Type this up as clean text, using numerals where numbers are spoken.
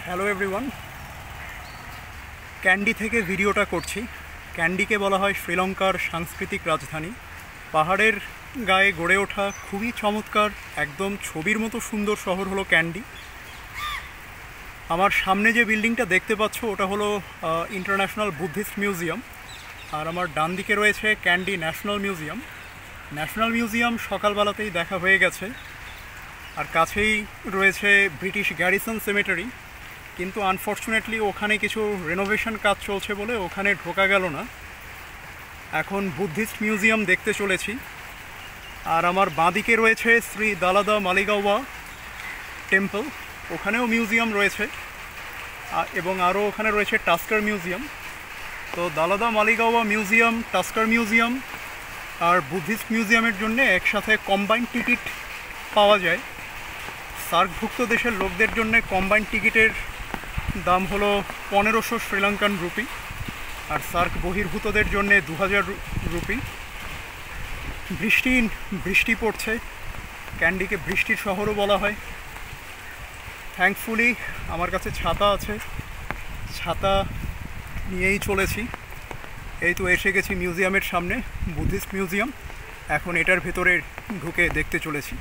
Hello everyone, candy থেকে ভিডিওটা করছি। ক্যান্ডিকে বলা হয় শ্রীলঙ্কার সাংস্কৃতিক রাজধানী। পাহাড়ের গায়ে গড়ে ওঠা খুবই চমৎকার, একদম ছবির মতো সুন্দর শহর হলো ক্যান্ডি। আমার সামনে যে বিল্ডিংটা দেখতে পাচ্ছ ওটা হলো ইন্টারন্যাশনাল বুদ্ধিস্ট মিউজিয়াম, আর আমার ডান দিকে রয়েছে Kandy national museum. National museum সকালবেলাতেই দেখা হয়ে গেছে, আর কাছেই রয়েছে ব্রিটিশ গ্যারিসন সেমেটারি, কিন্তু আনফর্চুনেটলি ওখানে কিছু রেনোভেশন কাজ চলছে বলে ওখানে ঢোকা গেল না। এখন বুদ্ধিস্ট মিউজিয়াম দেখতে চলেছি। আর আমার বাঁদিকে রয়েছে শ্রী দালাদা মালিগাওয়া টেম্পল, ওখানেও মিউজিয়াম রয়েছে, এবং আরও ওখানে রয়েছে টাস্কার মিউজিয়াম। তো দালাদা মালিগাওয়া মিউজিয়াম, টাস্কার মিউজিয়াম আর বুদ্ধিস্ট মিউজিয়ামের জন্য একসাথে কম্বাইন্ড টিকিট পাওয়া যায়। সার্কভুক্ত দেশের লোকদের জন্য কম্বাইন্ড টিকিটের দাম হলো 1500 শ্রীলঙ্কান রুপি, আর সার্ক বহির্ভূতদের জন্য 2000 রুপি। বৃষ্টি পড়ছে, ক্যান্ডিকে বৃষ্টির শহরও বলা হয়। থ্যাঙ্কফুলি আমার কাছে ছাতা আছে, ছাতা নিয়েই চলেছি। এই তো এসে গেছি মিউজিয়ামের সামনে, বুদ্ধিস্ট মিউজিয়াম। এখন এটার ভেতরে ঢুকে দেখতে চলেছি।